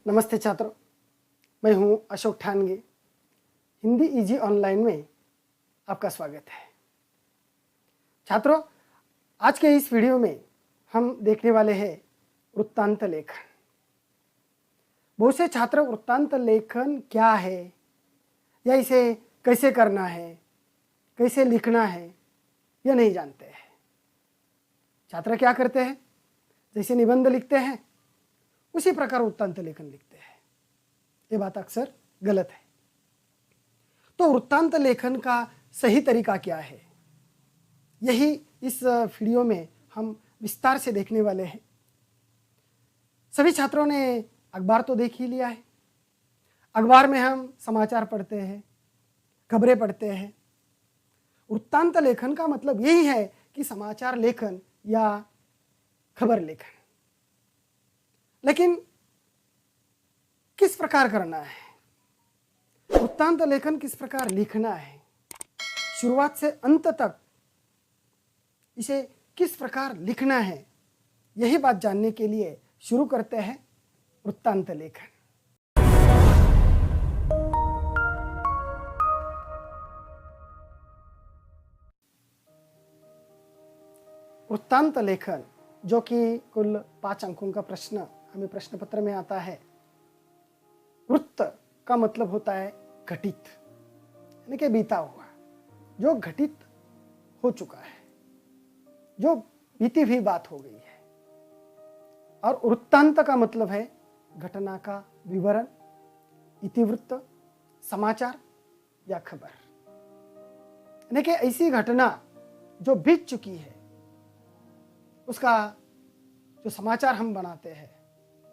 नमस्ते छात्रों, मैं हूं अशोक ठानगे। हिंदी इजी ऑनलाइन में आपका स्वागत है। छात्रों, आज के इस वीडियो में हम देखने वाले हैं वृत्तांत लेखन। बहुत से छात्र वृत्तांत लेखन क्या है या इसे कैसे करना है, कैसे लिखना है, यह नहीं जानते हैं। छात्र क्या करते हैं, जैसे निबंध लिखते हैं उसी प्रकार वृत्तांत लेखन लिखते हैं। ये बात अक्सर गलत है। तो वृत्तांत लेखन का सही तरीका क्या है, यही इस वीडियो में हम विस्तार से देखने वाले हैं। सभी छात्रों ने अखबार तो देख ही लिया है। अखबार में हम समाचार पढ़ते हैं, खबरें पढ़ते हैं। वृत्तांत लेखन का मतलब यही है कि समाचार लेखन या खबर लेखन। लेकिन किस प्रकार करना है, वृत्तांत लेखन किस प्रकार लिखना है, शुरुआत से अंत तक इसे किस प्रकार लिखना है, यही बात जानने के लिए शुरू करते हैं वृत्तांत लेखन। वृत्तांत लेखन, जो कि कुल 5 अंकों का प्रश्न हमें प्रश्न पत्र में आता है। वृत्त का मतलब होता है घटित, यानी कि बीता हुआ, जो घटित हो चुका है, जो बीती हुई बात हो गई है। और वृत्तांत का मतलब है घटना का विवरण, इतिवृत्त, समाचार या खबर, यानी कि ऐसी घटना जो बीत चुकी है उसका जो समाचार हम बनाते हैं,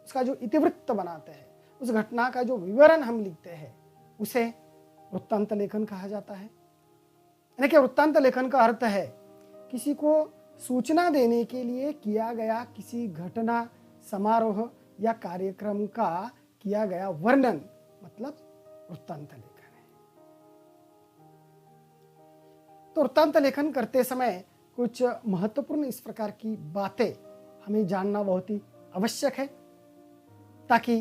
उसका जो इतिवृत्त बनाते हैं, उस घटना का जो विवरण हम लिखते हैं, उसे वृत्तांत लेखन कहा जाता है। यानी कि वृत्तांत लेखन का अर्थ है किसी को सूचना देने के लिए किया गया किसी घटना, समारोह या कार्यक्रम का किया गया वर्णन, मतलब वृत्तांत लेखन है। तो वृत्तांत लेखन करते समय कुछ महत्वपूर्ण इस प्रकार की बातें हमें जानना बहुत ही आवश्यक है, ताकि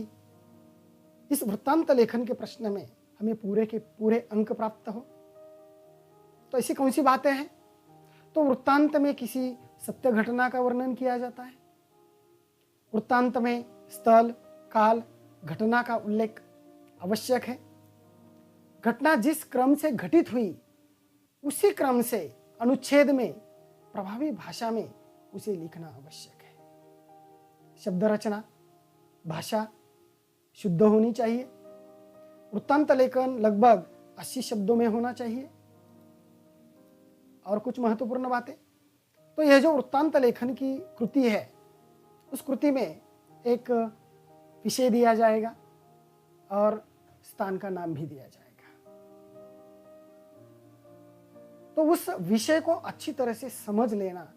इस वृत्तांत लेखन के प्रश्न में हमें पूरे के पूरे अंक प्राप्त हो। तो ऐसी कौन सी बातें हैं? तो वृत्तांत में किसी सत्य घटना का वर्णन किया जाता है। वृत्तांत में स्थल, काल, घटना का उल्लेख आवश्यक है। घटना जिस क्रम से घटित हुई उसी क्रम से अनुच्छेद में प्रभावी भाषा में उसे लिखना आवश्यक है। शब्द रचना, भाषा शुद्ध होनी चाहिए। वृत्तांत लेखन लगभग 80 शब्दों में होना चाहिए। और कुछ महत्वपूर्ण बातें, तो यह जो वृत्तांत लेखन की कृति है, उस कृति में एक विषय दिया जाएगा और स्थान का नाम भी दिया जाएगा। तो उस विषय को अच्छी तरह से समझ लेना,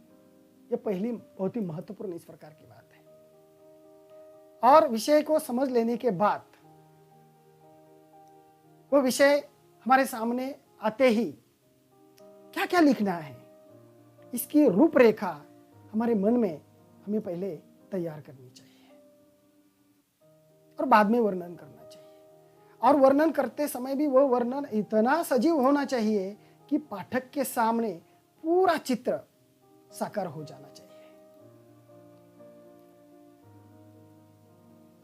यह पहली बहुत ही महत्वपूर्ण इस प्रकार की बात है। और विषय को समझ लेने के बाद वो विषय हमारे सामने आते ही क्या क्या लिखना है, इसकी रूपरेखा हमारे मन में हमें पहले तैयार करनी चाहिए और बाद में वर्णन करना चाहिए। और वर्णन करते समय भी वो वर्णन इतना सजीव होना चाहिए कि पाठक के सामने पूरा चित्र साकार हो जाना चाहिए।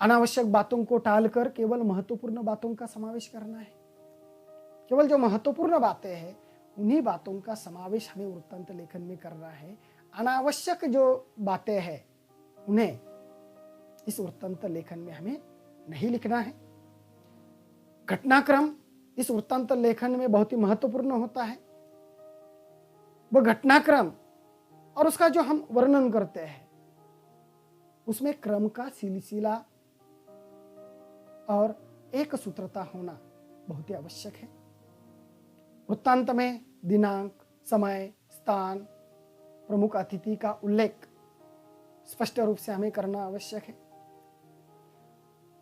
अनावश्यक बातों को टालकर केवल महत्वपूर्ण बातों का समावेश करना है। केवल जो महत्वपूर्ण बातें हैं उन्हीं बातों का समावेश हमें वृत्तांत लेखन में करना है। अनावश्यक जो बातें हैं उन्हें इस वृत्तांत लेखन में हमें नहीं लिखना है। घटनाक्रम इस वृत्तांत लेखन में बहुत ही महत्वपूर्ण होता है। वह घटनाक्रम और उसका जो हम वर्णन करते हैं उसमें क्रम का सिलसिला और एक सूत्रता होना बहुत ही आवश्यक है। वृत्तांत में दिनांक, समय, स्थान, प्रमुख अतिथि का उल्लेख स्पष्ट रूप से हमें करना आवश्यक है।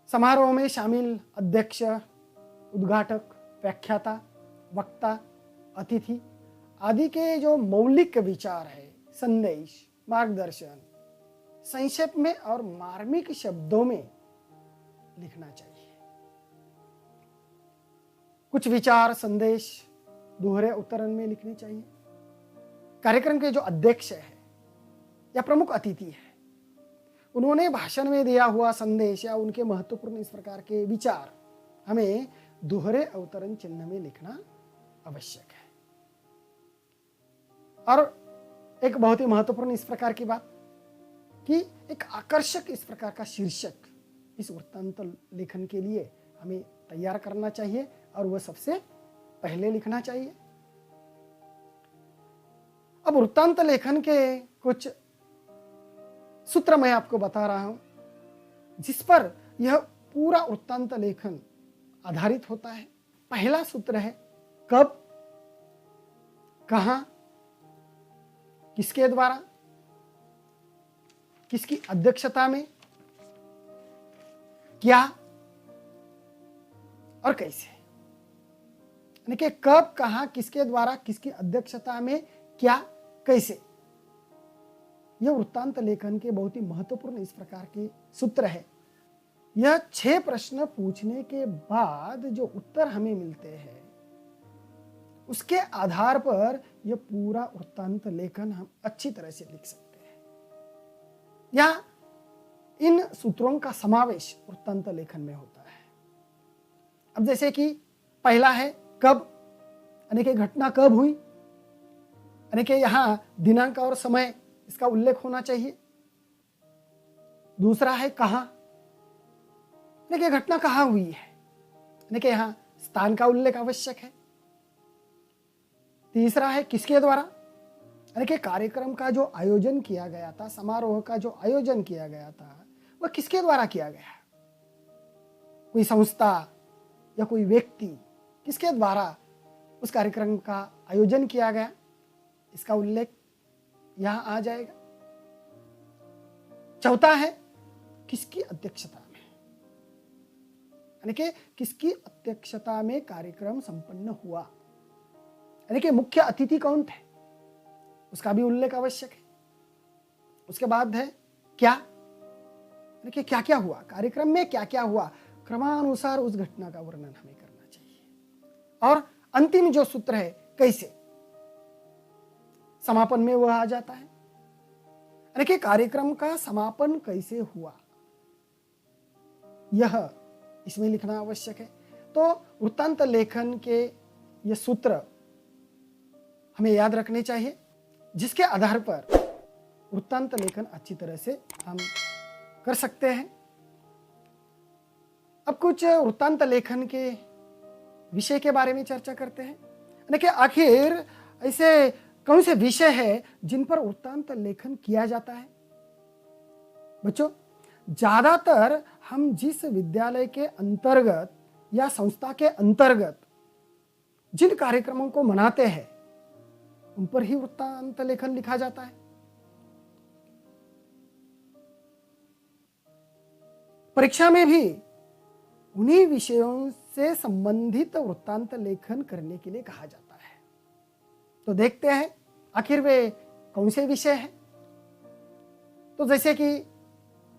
समारोह में शामिल अध्यक्ष, उद्घाटक, व्याख्याता, वक्ता, अतिथि आदि के जो मौलिक विचार है, संदेश, मार्गदर्शन, संक्षेप में और मार्मिक शब्दों में लिखना चाहिए। कुछ विचार संदेश दोहरे उत्तरण में लिखने चाहिए। कार्यक्रम के जो अध्यक्ष है या प्रमुख अतिथि है, उन्होंने भाषण में दिया हुआ संदेश या उनके महत्वपूर्ण इस प्रकार के विचार हमें दोहरे अवतरण चिन्ह में लिखना आवश्यक है। और एक बहुत ही महत्वपूर्ण इस प्रकार की बात कि एक आकर्षक इस प्रकार का शीर्षक इस वृत्तांत लेखन के लिए हमें तैयार करना चाहिए और वह सबसे पहले लिखना चाहिए। अब वृत्तांत लेखन के कुछ सूत्र मैं आपको बता रहा हूं, जिस पर यह पूरा वृत्तांत लेखन आधारित होता है। पहला सूत्र है कब, कहां, किसके द्वारा, किसकी अध्यक्षता में, क्या और कैसे। यानी कि कब, कहां, किसके द्वारा, किसकी अध्यक्षता में, क्या, कैसे। यह वृत्तांत लेखन के बहुत ही महत्वपूर्ण इस प्रकार के सूत्र है। यह 6 प्रश्न पूछने के बाद जो उत्तर हमें मिलते हैं, उसके आधार पर यह पूरा वृत्तांत लेखन हम अच्छी तरह से लिख सकते हैं। या इन सूत्रों का समावेश वृत्तांत लेखन में होता है। अब जैसे कि पहला है कब, यानी कि घटना कब हुई, यानी कि यहां दिनांक और समय इसका उल्लेख होना चाहिए। दूसरा है कहां, यानी कि घटना कहां हुई है, यानी कि यहां स्थान का उल्लेख आवश्यक है। तीसरा है किसके द्वारा, यानी कि कार्यक्रम का जो आयोजन किया गया था, समारोह का जो आयोजन किया गया था, वह किसके द्वारा किया गया। कोई संस्था या कोई व्यक्ति, किसके द्वारा उस कार्यक्रम का आयोजन किया गया, इसका उल्लेख यहां आ जाएगा। चौथा है किसकी अध्यक्षता में, यानी कि किसकी अध्यक्षता में कार्यक्रम संपन्न हुआ, यानी कि मुख्य अतिथि कौन थे, उसका भी उल्लेख आवश्यक है। उसके बाद है क्या, यानी कि क्या क्या हुआ, कार्यक्रम में क्या क्या हुआ, क्रमानुसार उस घटना का वर्णन हमें करना चाहिए। और अंतिम जो सूत्र है कैसे, समापन में वह आ जाता है, यानी कि कार्यक्रम का समापन कैसे हुआ, यह इसमें लिखना आवश्यक है। तो वृत्तांत लेखन के ये सूत्र हमें याद रखने चाहिए, जिसके आधार पर वृत्तांत लेखन अच्छी तरह से हम कर सकते हैं। अब कुछ वृत्तांत लेखन के विषय के बारे में चर्चा करते हैं, यानी कि आखिर ऐसे कौन से विषय है जिन पर वृत्तांत लेखन किया जाता है। बच्चों, ज्यादातर हम जिस विद्यालय के अंतर्गत या संस्था के अंतर्गत जिन कार्यक्रमों को मनाते हैं, उन पर ही वृत्तांत लेखन लिखा जाता है। परीक्षा में भी उन्हीं विषयों से संबंधित वृत्तांत लेखन करने के लिए कहा जाता है। तो देखते हैं आखिर वे कौन से विषय हैं। तो जैसे कि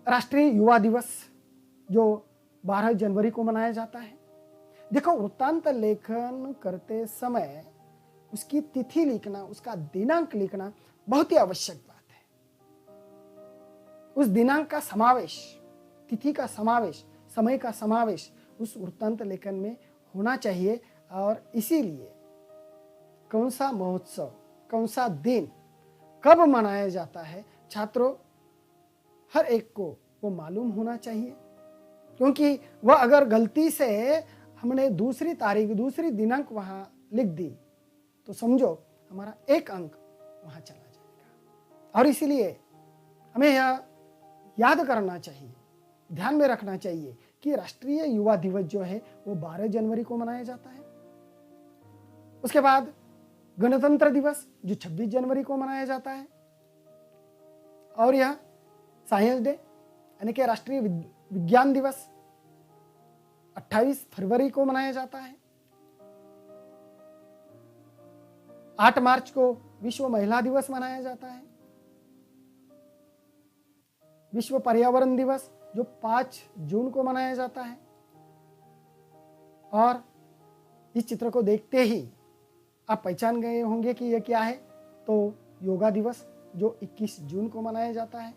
राष्ट्रीय युवा दिवस जो 12 जनवरी को मनाया जाता है। देखो, वृत्तांत लेखन करते समय उसकी तिथि लिखना, उसका दिनांक लिखना बहुत ही आवश्यक बात है। उस दिनांक का समावेश, तिथि का समावेश, समय का समावेश उस वृत्तांत लेखन में होना चाहिए। और इसीलिए कौन सा महोत्सव, कौन सा दिन, कब मनाया जाता है, छात्रों हर एक को वो मालूम होना चाहिए। क्योंकि वह अगर गलती से हमने दूसरी तारीख, दूसरी दिनांक वहां लिख दी, तो समझो हमारा एक अंक वहां चला जाएगा। और इसीलिए हमें यह याद करना चाहिए, ध्यान में रखना चाहिए कि राष्ट्रीय युवा दिवस जो है वो 12 जनवरी को मनाया जाता है। उसके बाद गणतंत्र दिवस जो 26 जनवरी को मनाया जाता है। और यह साइंस डे यानी कि राष्ट्रीय विज्ञान दिवस 28 फरवरी को मनाया जाता है। 8 मार्च को विश्व महिला दिवस मनाया जाता है। विश्व पर्यावरण दिवस जो 5 जून को मनाया जाता है। और इस चित्र को देखते ही आप पहचान गए होंगे कि यह क्या है। तो योगा दिवस जो 21 जून को मनाया जाता है।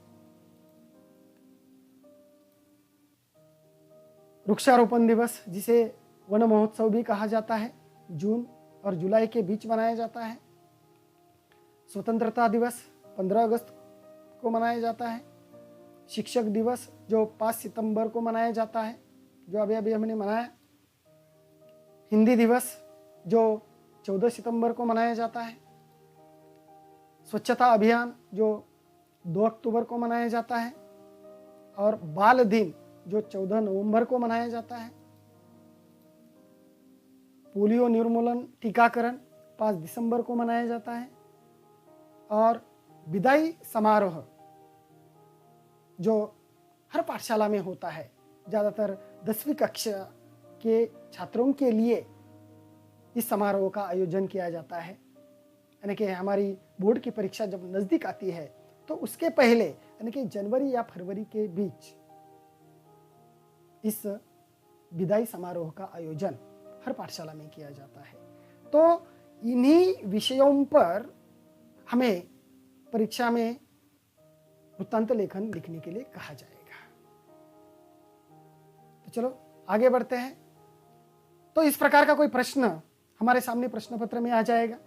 वृक्षारोपण दिवस जिसे वन महोत्सव भी कहा जाता है, जून और जुलाई के बीच मनाया जाता है। स्वतंत्रता दिवस 15 अगस्त को मनाया जाता है। शिक्षक दिवस जो 5 सितंबर को मनाया जाता है, जो अभी अभी हमने मनाया। हिंदी दिवस जो 14 सितंबर को मनाया जाता है। स्वच्छता अभियान जो 2 अक्टूबर को मनाया जाता है। और बाल दिन जो 14 नवंबर को मनाया जाता है। पोलियो निर्मूलन टीकाकरण 5 दिसंबर को मनाया जाता है। और विदाई समारोह जो हर पाठशाला में होता है, ज़्यादातर 10वीं कक्षा के छात्रों के लिए इस समारोह का आयोजन किया जाता है। यानी कि हमारी बोर्ड की परीक्षा जब नज़दीक आती है तो उसके पहले यानी कि जनवरी या फरवरी के बीच इस विदाई समारोह का आयोजन हर पाठशाला में किया जाता है। तो इन्हीं विषयों पर हमें परीक्षा में वृत्तांत लेखन लिखने के लिए कहा जाएगा। तो चलो आगे बढ़ते हैं। तो इस प्रकार का कोई प्रश्न हमारे सामने प्रश्न पत्र में आ जाएगा।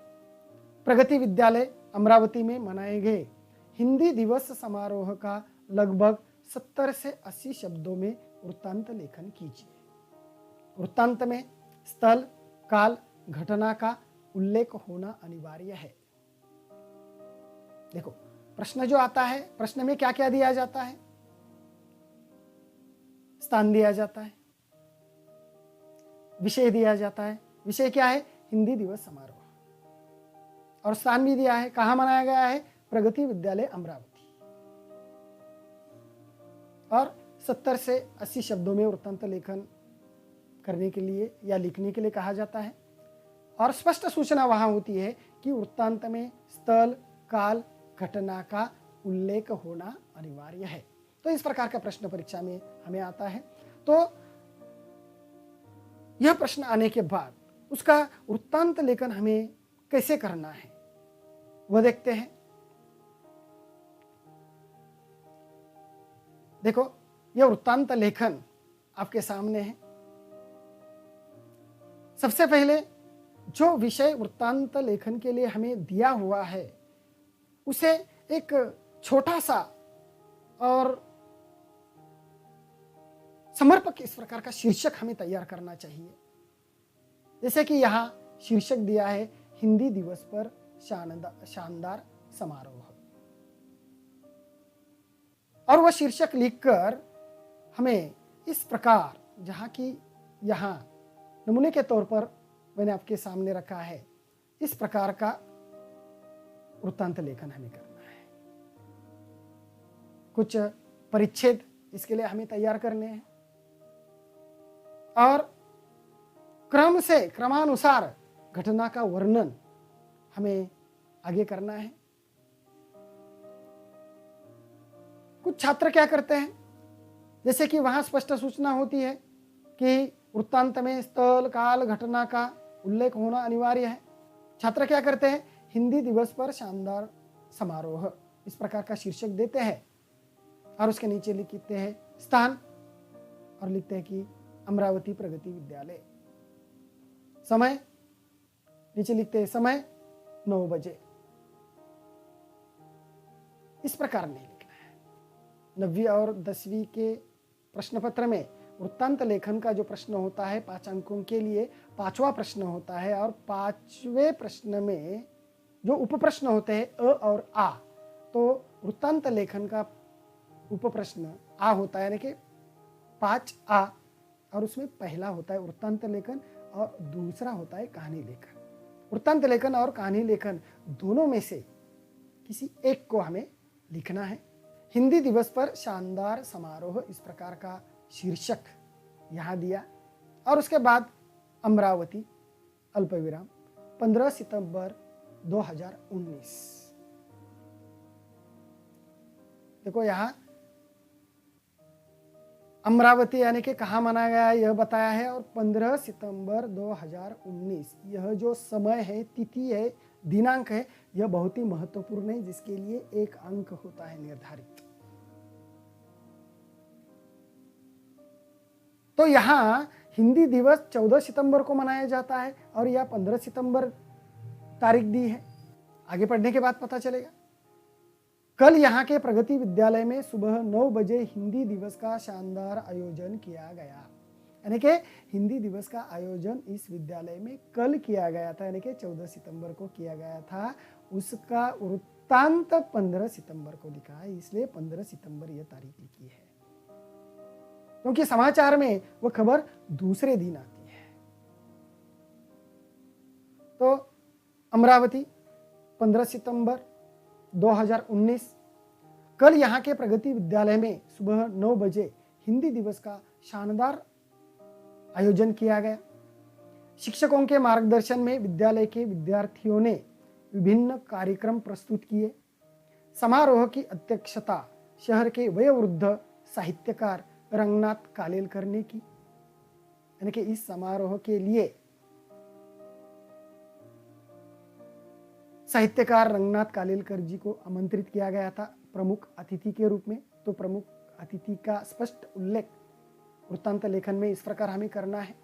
प्रगति विद्यालय अमरावती में मनाए गए हिंदी दिवस समारोह का लगभग 70 से 80 शब्दों में वृत्तांत लेखन कीजिए। वृत्तांत में स्थल, काल, घटना का उल्लेख होना अनिवार्य है। देखो प्रश्न जो आता है, प्रश्न में क्या क्या दिया जाता है। स्थान दिया जाता है, विषय दिया जाता है। विषय क्या है? हिंदी दिवस समारोह। और स्थान भी दिया है, कहां मनाया गया है? प्रगति विद्यालय अमरावती। और 70 से 80 शब्दों में वृत्तांत लेखन करने के लिए या लिखने के लिए कहा जाता है। और स्पष्ट सूचना वहां होती है कि वृत्तांत में स्थल, काल, घटना का उल्लेख होना अनिवार्य है। तो इस प्रकार का प्रश्न परीक्षा में हमें आता है। तो यह प्रश्न आने के बाद उसका वृत्तांत लेखन हमें कैसे करना है वह देखते हैं। देखो यह वृत्तांत लेखन आपके सामने है। सबसे पहले जो विषय वृत्तांत लेखन के लिए हमें दिया हुआ है उसे एक छोटा सा और समर्पक इस प्रकार का शीर्षक हमें तैयार करना चाहिए। जैसे कि यहां शीर्षक दिया है हिंदी दिवस पर शानदार समारोह। और वह शीर्षक लिखकर हमें इस प्रकार, जहां की यहां नमूने के तौर पर मैंने आपके सामने रखा है, इस प्रकार का वृत्तांत लेखन हमें करना है। कुछ परिच्छेद इसके लिए हमें तैयार करने हैं और क्रमानुसार घटना का वर्णन हमें आगे करना है। कुछ छात्र क्या करते हैं, जैसे कि वहां स्पष्ट सूचना होती है कि वृत्तांत में स्थल, काल, घटना का उल्लेख होना अनिवार्य है। छात्र क्या करते हैं, हिंदी दिवस पर शानदार समारोह इस प्रकार का शीर्षक देते हैं और उसके नीचे लिखते हैं स्थान और लिखते हैं कि अमरावती प्रगति विद्यालय। समय नीचे लिखते हैं समय 9 बजे। इस प्रकार नहीं लिखना है। 9वीं और 10वीं के प्रश्न पत्र में वृत्तांत लेखन का जो प्रश्न होता है 5 अंकों के लिए 5वां प्रश्न होता है और 5वें प्रश्न में जो उप प्रश्न होते हैं अ और आ, तो वृत्तांत लेखन का उप प्रश्न आ होता है, यानी कि 5A और उसमें पहला होता है वृत्तांत लेखन और दूसरा होता है कहानी लेखन। वृत्तांत लेखन और कहानी लेखन दोनों में से किसी एक को हमें लिखना है। हिंदी दिवस पर शानदार समारोह इस प्रकार का शीर्षक यहाँ दिया और उसके बाद अमरावती अल्पविराम 15 सितंबर 2019। देखो यहाँ अमरावती यानी कि कहाँ मनाया गया यह बताया है, और 15 सितंबर 2019 यह जो समय है, तिथि है, दिनांक है, यह बहुत ही महत्वपूर्ण है, जिसके लिए एक अंक होता है निर्धारित। तो यहाँ हिंदी दिवस 14 सितंबर को मनाया जाता है और यह 15 सितंबर तारीख दी है। आगे पढ़ने के बाद पता चलेगा। कल यहाँ के प्रगति विद्यालय में सुबह 9 बजे हिंदी दिवस का शानदार आयोजन किया गया। यानी कि हिंदी दिवस का आयोजन इस विद्यालय में कल किया गया था, यानी कि 14 सितंबर को किया गया था। उसका वृत्तांत 15 सितंबर को लिखा है, इसलिए 15 सितंबर यह तारीख लिखी है, क्योंकि समाचार में वह खबर दूसरे दिन आती है। तो अमरावती 15 सितंबर 2019, कल यहाँ के प्रगति विद्यालय में सुबह 9 बजे हिंदी दिवस का शानदार आयोजन किया गया। शिक्षकों के मार्गदर्शन में विद्यालय के विद्यार्थियों ने विभिन्न कार्यक्रम प्रस्तुत किए। समारोह की अध्यक्षता शहर के वयोवृद्ध साहित्यकार रंगनाथ कालेलकर ने की। यानी कि इस समारोह के लिए साहित्यकार रंगनाथ कालेलकर जी को आमंत्रित किया गया था प्रमुख अतिथि के रूप में। तो प्रमुख अतिथि का स्पष्ट उल्लेख वृत्तांत लेखन में इस प्रकार हमें करना है।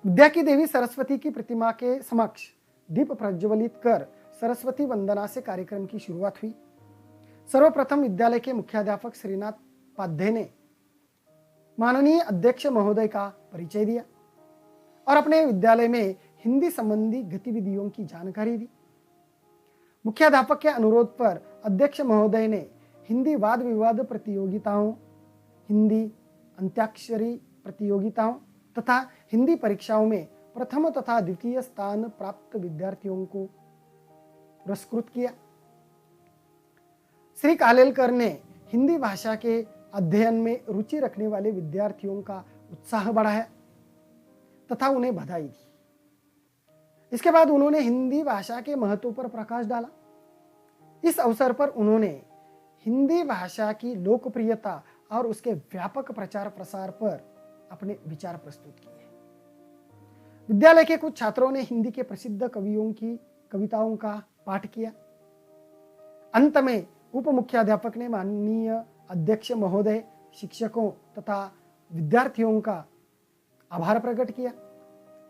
विद्या की देवी सरस्वती की प्रतिमा के समक्ष दीप प्रज्वलित कर सरस्वती वंदना से कार्यक्रम की शुरुआत हुई। सर्वप्रथम विद्यालय के मुख्याध्यापक श्रीनाथ पाध्ये ने माननीय अध्यक्ष महोदय का परिचय दिया और अपने विद्यालय में हिंदी संबंधी गतिविधियों की जानकारी दी। मुख्याध्यापक के अनुरोध पर अध्यक्ष महोदय ने हिंदी वाद विवाद प्रतियोगिताओं, हिंदी अंत्याक्षरी प्रतियोगिताओं तथा हिंदी परीक्षाओं में प्रथम तथा द्वितीय स्थान प्राप्त विद्यार्थियों को पुरस्कृत किया। श्री कालेलकर ने हिंदी भाषा के अध्ययन में रुचि रखने वाले विद्यार्थियों का उत्साह बढ़ाया तथा उन्हें बधाई दी। इसके बाद उन्होंने हिंदी भाषा के महत्व पर प्रकाश डाला। इस अवसर पर उन्होंने हिंदी भाषा की लोकप्रियता और उसके व्यापक प्रचार प्रसार पर अपने विचार प्रस्तुत किए। विद्यालय के कुछ छात्रों ने हिंदी के प्रसिद्ध कवियों की कविताओं का पाठ किया। अंत में उप मुख्याध्यापक ने माननीय अध्यक्ष महोदय, शिक्षकों तथा विद्यार्थियों का आभार प्रकट किया।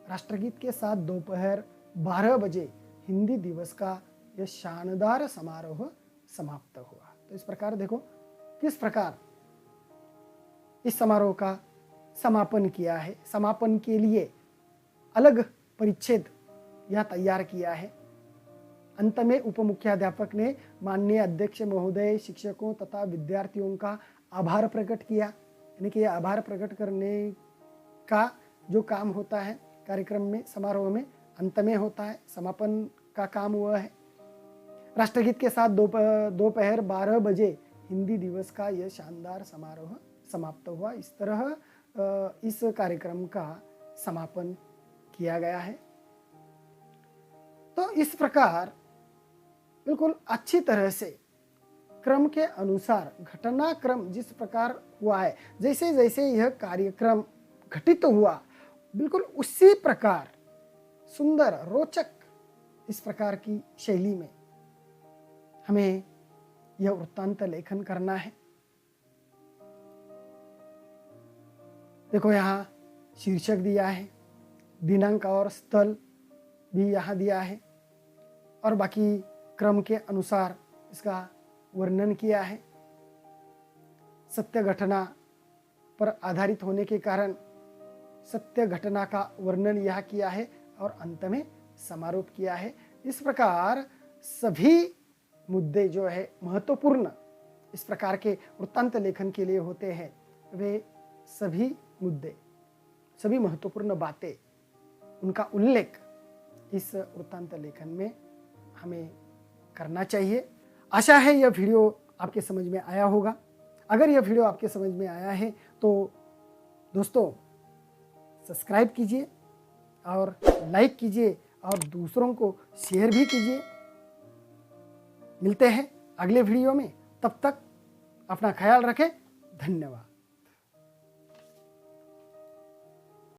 राष्ट्रगीत के साथ दोपहर 12 बजे हिंदी दिवस का यह शानदार समारोह समाप्त हुआ। तो इस प्रकार देखो किस प्रकार इस समारोह का समापन किया है। समापन के लिए अलग परिच्छेद यह तैयार किया है। अंत में उप मुख्याध्यापक ने माननीय अध्यक्ष महोदय, शिक्षकों तथा विद्यार्थियों का आभार प्रकट किया। यानी कि यह आभार प्रकट करने का जो काम होता है कार्यक्रम में, समारोह में अंत में होता है, समापन का काम हुआ है। राष्ट्रगीत के साथ दोपहर 12 बजे हिंदी दिवस का यह शानदार समारोह समाप्त हुआ। इस तरह इस कार्यक्रम का समापन किया गया है। तो इस प्रकार बिल्कुल अच्छी तरह से क्रम के अनुसार घटनाक्रम जिस प्रकार हुआ है, जैसे जैसे यह कार्यक्रम घटित हुआ, बिल्कुल उसी प्रकार सुंदर रोचक इस प्रकार की शैली में हमें यह वृत्तांत लेखन करना है। देखो यहाँ शीर्षक दिया है, दिनांक और स्थल भी यहाँ दिया है और बाकी क्रम के अनुसार इसका वर्णन किया है। सत्य घटना पर आधारित होने के कारण सत्य घटना का वर्णन यह किया है और अंत में समारोप किया है। इस प्रकार सभी मुद्दे जो है महत्वपूर्ण इस प्रकार के वृत्तांत लेखन के लिए होते हैं, वे सभी मुद्दे, सभी महत्वपूर्ण बातें, उनका उल्लेख इस वृत्तांत लेखन में हमें करना चाहिए। आशा है यह वीडियो आपके समझ में आया होगा। अगर यह वीडियो आपके समझ में आया है तो दोस्तों सब्सक्राइब कीजिए और लाइक कीजिए और दूसरों को शेयर भी कीजिए। मिलते हैं अगले वीडियो में, तब तक अपना ख्याल रखें। धन्यवाद।